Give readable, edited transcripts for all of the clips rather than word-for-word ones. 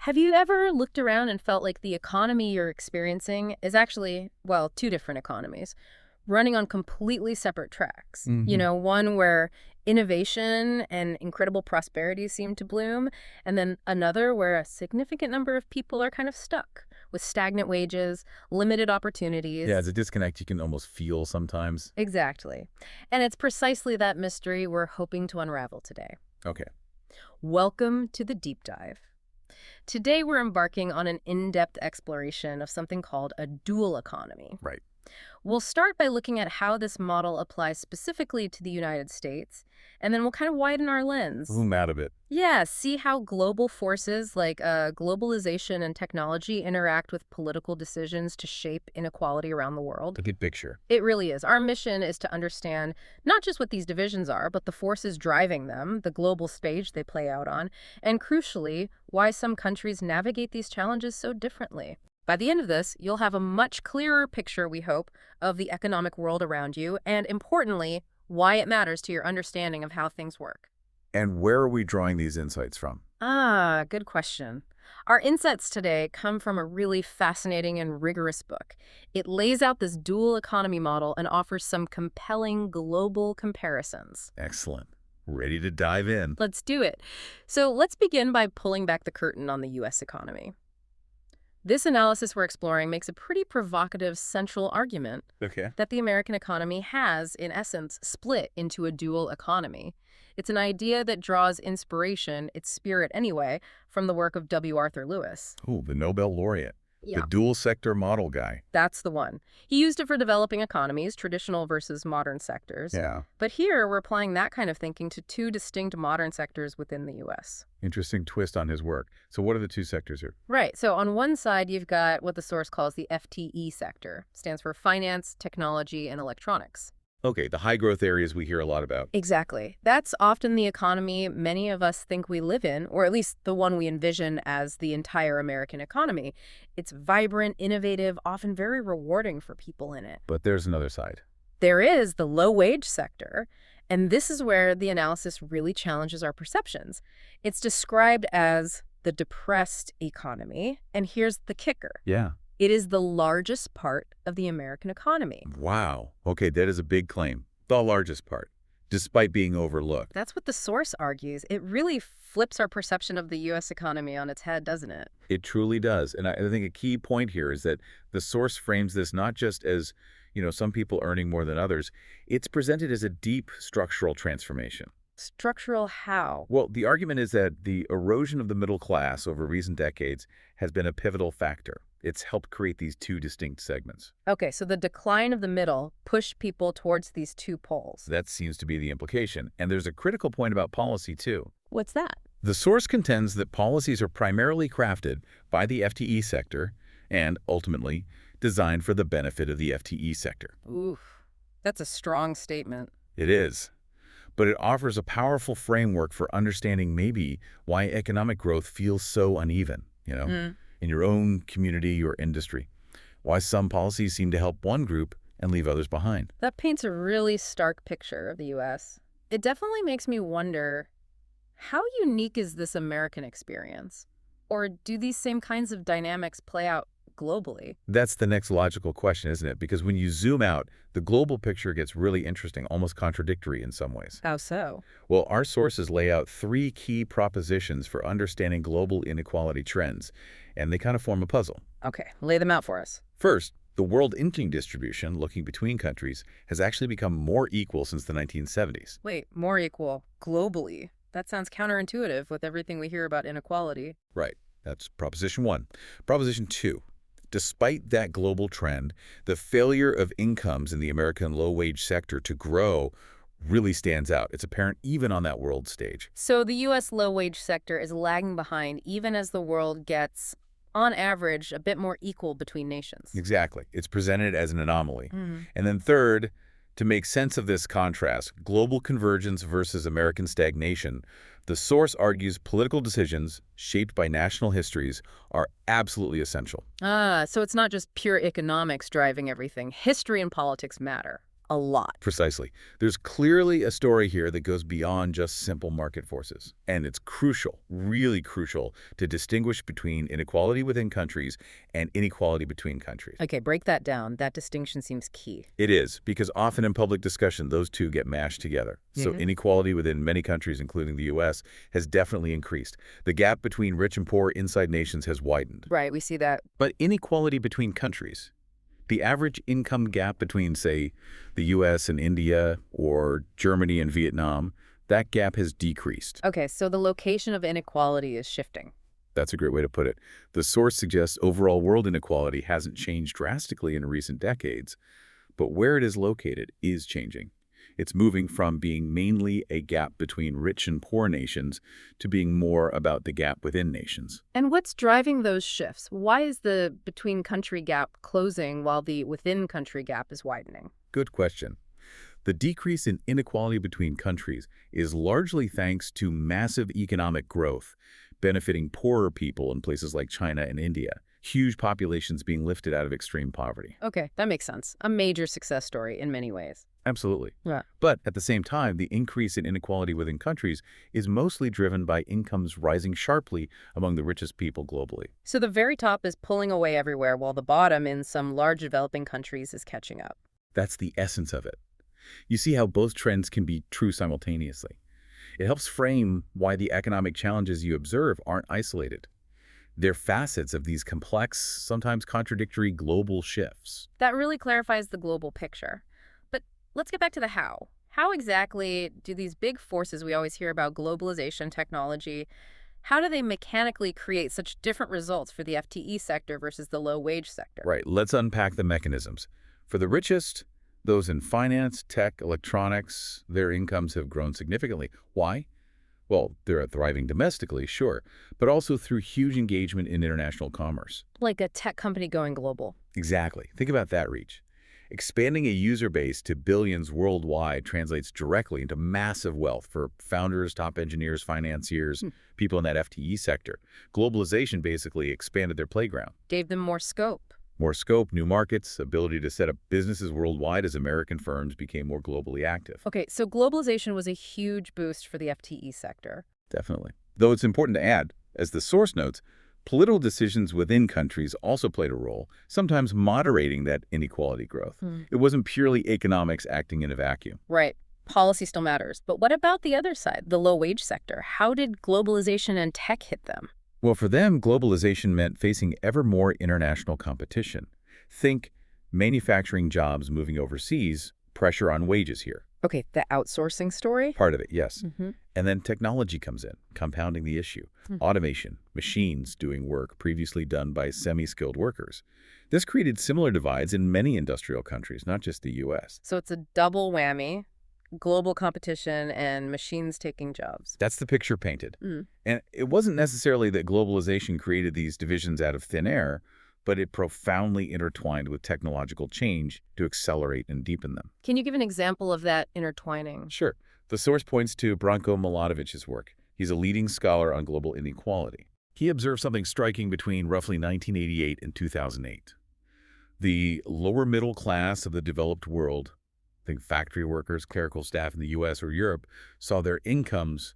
Have you ever looked around and felt like the economy you're experiencing is actually, well, two different economies, running on completely separate tracks? You Hmm. know, one where innovation and incredible prosperity seem to bloom, and then another where a significant number of people are kind of stuck with stagnant wages, limited Yeah, it's opportunities. a disconnect you can almost feel sometimes. Exactly. And it's precisely that mystery we're hoping to unravel today. Okay. Welcome to the deep dive. Today, we're embarking on an in-depth exploration of something called a dual economy. Right. We'll start by looking at how this model applies specifically to the United States, and then we'll kind of widen our lens. Zoom out a bit. Yeah, see how global forces like globalization and technology interact with political decisions to shape inequality around the world. The big picture. It really is. Our mission is to understand not just what these divisions are, but the forces driving them, the global stage they play out on, and crucially, why some countries navigate these challenges so differently. By the end of this, you'll have a much clearer picture, we hope, of the economic world around you, and importantly, why it matters to your understanding of how things work. And where are we drawing these insights from? Ah, good question. Our insights today come from a really fascinating and rigorous book. It lays out this dual economy model and offers some compelling global comparisons. Excellent. Ready to dive in. Let's do it. So let's begin by pulling back the curtain on the U.S. economy. This analysis we're exploring makes a pretty provocative central argument Okay. that the American economy has, in essence, split into a dual economy. It's an idea that draws inspiration, its spirit anyway, from the work of W. Arthur Lewis. Oh, the Nobel laureate. The Yeah. dual sector model guy. That's the one. He used it for developing economies, traditional versus modern sectors. Yeah. But here, we're applying that kind of thinking to two distinct modern sectors within the U.S. Interesting twist on his work. So what are the two sectors here? Right. So on one side, you've got what the source calls the FTE sector, stands for finance, technology, and electronics. Okay, the high growth areas we hear a lot about. Exactly. That's often the economy many of us think we live in, or at least the one we envision as the entire American economy. It's vibrant, innovative, often very rewarding for people in it. But there's another side. There is the low-wage sector, and this is where the analysis really challenges our perceptions. It's described as the depressed economy, and here's the kicker. Yeah. It is the largest part of the American economy. Wow. Okay, that is a big claim. The largest part, despite being overlooked. That's what the source argues. It really flips our perception of the U.S. economy on its head, doesn't it? It truly does. And I think a key point here is that the source frames this not just as, some people earning more than others. It's presented as a deep structural transformation. Structural how? Well, the argument is that the erosion of the middle class over recent decades has been a pivotal factor. It's helped create these two distinct segments. Okay, so the decline of the middle pushed people towards these two poles. That seems to be the implication. And there's a critical point about policy, too. What's that? The source contends that policies are primarily crafted by the FTE sector and, ultimately, designed for the benefit of the FTE sector. Oof, that's a strong statement. It is. But it offers a powerful framework for understanding maybe why economic growth feels so uneven, in your own community or industry. Why some policies seem to help one group and leave others behind. That paints a really stark picture of the U.S. It definitely makes me wonder, how unique is this American experience? Or do these same kinds of dynamics play out globally? That's the next logical question, isn't it? Because when you zoom out, the global picture gets really interesting, almost contradictory in some ways. How so? Well, our sources lay out three key propositions for understanding global inequality trends, and they kind of form a puzzle. Okay, lay them out for us. First, the world income distribution, looking between countries, has actually become more equal since the 1970s. Wait, more equal globally. That sounds counterintuitive with everything we hear about inequality. Right. That's proposition one. Proposition two. Despite that global trend, the failure of incomes in the American low-wage sector to grow really stands out. It's apparent even on that world stage. So the U.S. low-wage sector is lagging behind even as the world gets, on average, a bit more equal between nations. Exactly. It's presented as an anomaly. Mhm. And then third, to make sense of this contrast, global convergence versus American stagnation, the source argues political decisions shaped by national histories are absolutely essential. Ah, so it's not just pure economics driving everything. History and politics matter a lot. Precisely. There's clearly a story here that goes beyond just simple market forces. And it's crucial, really crucial, to distinguish between inequality within countries and inequality between countries. Okay, break that down. That distinction seems key. It is, because often in public discussion, those two get mashed together. So inequality within many countries, including the U.S., has definitely increased. The gap between rich and poor inside nations has widened. Right, we see that. But inequality between countries, the average income gap between, say, the U.S. and India or Germany and Vietnam, that gap has decreased. Okay, so the location of inequality is shifting. That's a great way to put it. The source suggests overall world inequality hasn't changed drastically in recent decades, but where it is located is changing. It's moving from being mainly a gap between rich and poor nations to being more about the gap within nations. And what's driving those shifts? Why is the between-country gap closing while the within-country gap is widening? Good question. The decrease in inequality between countries is largely thanks to massive economic growth, benefiting poorer people in places like China and India, huge populations being lifted out of extreme poverty. Okay, that makes sense. A major success story in many ways. Absolutely. Yeah. But at the same time, the increase in inequality within countries is mostly driven by incomes rising sharply among the richest people globally. So the very top is pulling away everywhere while the bottom in some large developing countries is catching up. That's the essence of it. You see how both trends can be true simultaneously. It helps frame why the economic challenges you observe aren't isolated. They're facets of these complex, sometimes contradictory global shifts. That really clarifies the global picture. But let's get back to the how. How exactly do these big forces we always hear about, globalization, technology, how do they mechanically create such different results for the FTE sector versus the low-wage sector? Right, let's unpack the mechanisms. For the richest, those in finance, tech, electronics, their incomes have grown significantly. Why? Well, they're thriving domestically, sure, but also through huge engagement in international commerce. Like a tech company going global. Exactly. Think about that reach. Expanding a user base to billions worldwide translates directly into massive wealth for founders, top engineers, financiers, people in that FTE sector. Globalization basically expanded their playground. Gave them more scope. More scope, new markets, ability to set up businesses worldwide as American firms became more globally active. Okay, so globalization was a huge boost for the FTE sector. Definitely. Though it's important to add, as the source notes, political decisions within countries also played a role, sometimes moderating that inequality growth. It wasn't purely economics acting in a vacuum. Right. Policy still matters. But what about the other side, the low-wage sector? How did globalization and tech hit them? Well, for them, globalization meant facing ever more international competition. Think manufacturing jobs moving overseas, pressure on wages here. Okay, the outsourcing story? Part of it, yes. And then technology comes in, compounding the issue. Automation, machines doing work previously done by semi-skilled workers. This created similar divides in many industrial countries, not just the U.S. So it's a double whammy, global competition and machines taking jobs. That's the picture painted. And it wasn't necessarily that globalization created these divisions out of thin air, but it profoundly intertwined with technological change to accelerate and deepen them. Can you give an example of that intertwining? Sure. The source points to Branko Milotovic's work. He's a leading scholar on global inequality. He observed something striking between roughly 1988 and 2008. The lower middle class of the developed world, think factory workers, clerical staff in the U.S. or Europe, saw their incomes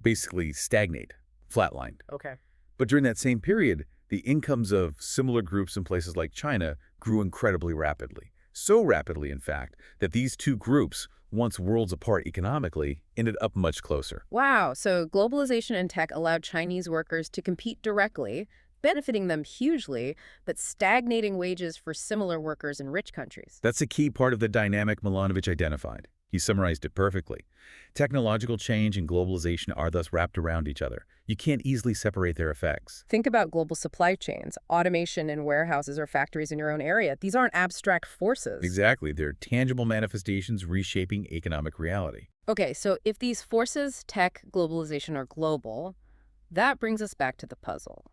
basically stagnate, flatlined. Okay. But during that same period, the incomes of similar groups in places like China grew incredibly rapidly. So rapidly, in fact, that these two groups, once worlds apart economically, ended up much closer. Wow, so globalization and tech allowed Chinese workers to compete directly, benefiting them hugely, but stagnating wages for similar workers in rich countries. That's a key part of the dynamic Milanovic identified. He summarized it perfectly. Technological change and globalization are thus wrapped around each other. You can't easily separate their effects. Think about global supply chains, automation in warehouses or factories in your own area. These aren't abstract forces. Exactly. They're tangible manifestations reshaping economic reality. Okay, so if these forces, tech, globalization, are global, that brings us back to the puzzle.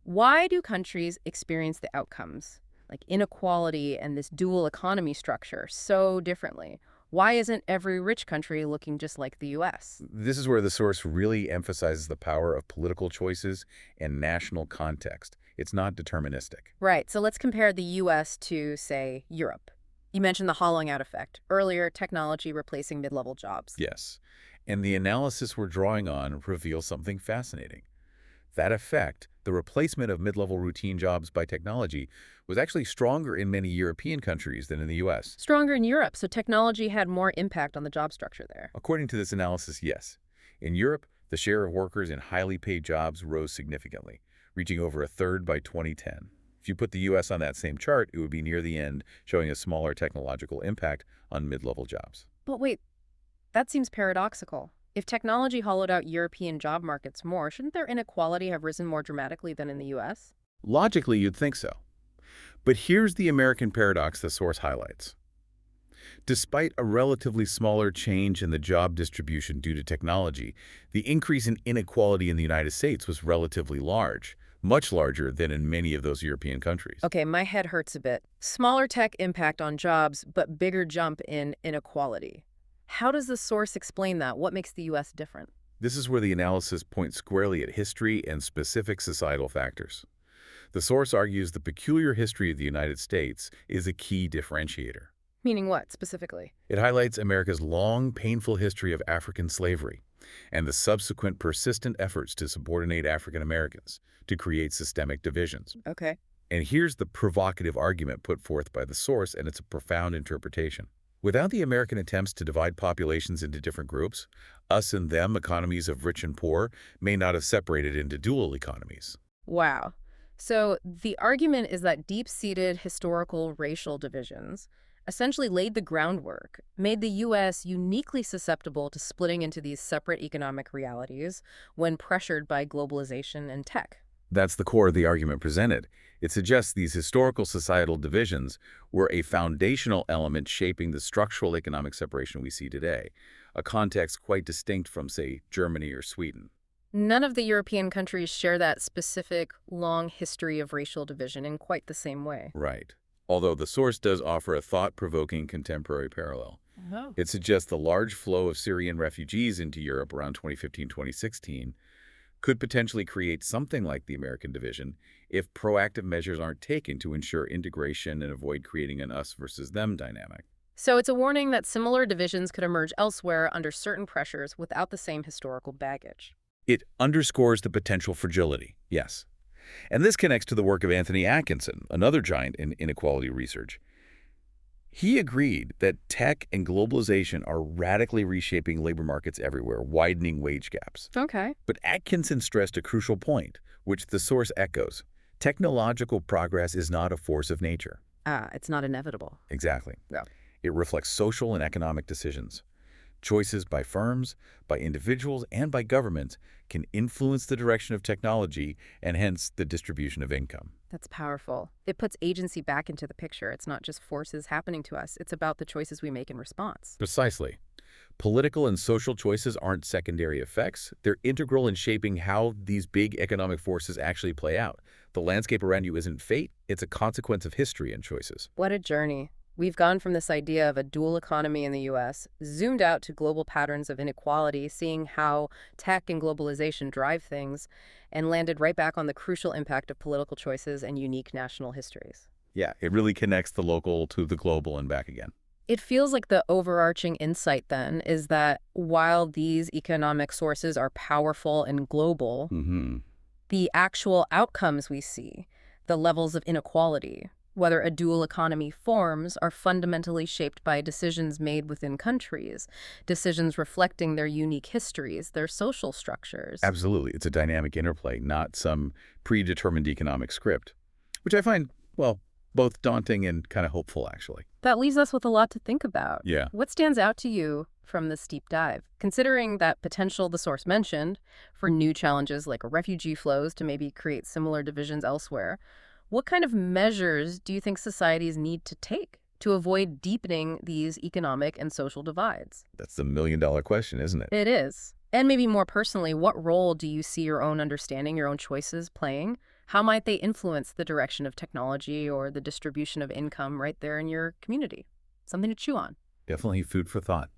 Why do countries experience the outcomes, like inequality and this dual economy structure, so differently? Why isn't every rich country looking just like the U.S.? This is where the source really emphasizes the power of political choices and national context. It's not deterministic. Right, so let's compare the U.S. to, say, Europe. You mentioned the hollowing out effect. Earlier, technology replacing mid-level jobs. Yes. And the analysis we're drawing on reveals something fascinating. That effect, the replacement of mid-level routine jobs by technology, was actually stronger in many European countries than in the U.S. Stronger in Europe, so technology had more impact on the job structure there. According to this analysis, yes. In Europe, the share of workers in highly paid jobs rose significantly, reaching over a third by 2010. If you put the U.S. on that same chart, it would be near the end, showing a smaller technological impact on mid-level jobs. But wait, that seems paradoxical. If technology hollowed out European job markets more, shouldn't their inequality have risen more dramatically than in the U.S.? Logically, you'd think so. But here's the American paradox the source highlights. Despite a relatively smaller change in the job distribution due to technology, the increase in inequality in the United States was relatively large, much larger than in many of those European countries. Okay, my head hurts a bit. Smaller tech impact on jobs, but bigger jump in inequality. How does the source explain that? What makes the U.S. different? This is where the analysis points squarely at history and specific societal factors. The source argues the peculiar history of the United States is a key differentiator. Meaning what, specifically? It highlights America's long, painful history of African slavery and the subsequent persistent efforts to subordinate African Americans to create systemic divisions. Okay. And here's the provocative argument put forth by the source, and it's a profound interpretation. Without the American attempts to divide populations into different groups, us and them economies of rich and poor may not have separated into dual economies. Wow. So the argument is that deep-seated historical racial divisions essentially laid the groundwork, made the U.S. uniquely susceptible to splitting into these separate economic realities when pressured by globalization and tech. That's the core of the argument presented. It suggests these historical societal divisions were a foundational element shaping the structural economic separation we see today, a context quite distinct from, say, Germany or Sweden. None of the European countries share that specific, long history of racial division in quite the same way. Right. Although the source does offer a thought-provoking contemporary parallel. Oh. It suggests the large flow of Syrian refugees into Europe around 2015-2016 could potentially create something like the American division if proactive measures aren't taken to ensure integration and avoid creating an us versus them dynamic. So it's a warning that similar divisions could emerge elsewhere under certain pressures without the same historical baggage. It underscores the potential fragility, yes. And this connects to the work of Anthony Atkinson, another giant in inequality research. He agreed that tech and globalization are radically reshaping labor markets everywhere, widening wage gaps. Okay. But Atkinson stressed a crucial point, which the source echoes. Technological progress is not a force of nature. It's not inevitable. Exactly. Yeah. It reflects social and economic decisions. Choices by firms, by individuals, and by governments can influence the direction of technology and hence the distribution of income. That's powerful. It puts agency back into the picture. It's not just forces happening to us. It's about the choices we make in response. Precisely. Political and social choices aren't secondary effects. They're integral in shaping how these big economic forces actually play out. The landscape around you isn't fate. It's a consequence of history and choices. What a journey. We've gone from this idea of a dual economy in the U.S., zoomed out to global patterns of inequality, seeing how tech and globalization drive things, and landed right back on the crucial impact of political choices and unique national histories. Yeah, it really connects the local to the global and back again. It feels like the overarching insight, then, is that while these economic sources are powerful and global, the actual outcomes we see, the levels of inequality, whether a dual economy forms, are fundamentally shaped by decisions made within countries, decisions reflecting their unique histories, their social structures. Absolutely. It's a dynamic interplay, not some predetermined economic script, which I find, well, both daunting and kind of hopeful, actually. That leaves us with a lot to think about. Yeah. What stands out to you from this deep dive? Considering that potential the source mentioned for new challenges like refugee flows to maybe create similar divisions elsewhere, what kind of measures do you think societies need to take to avoid deepening these economic and social divides? That's the million-dollar question, isn't it? It is. And maybe more personally, what role do you see your own understanding, your own choices playing? How might they influence the direction of technology or the distribution of income right there in your community? Something to chew on. Definitely food for thought.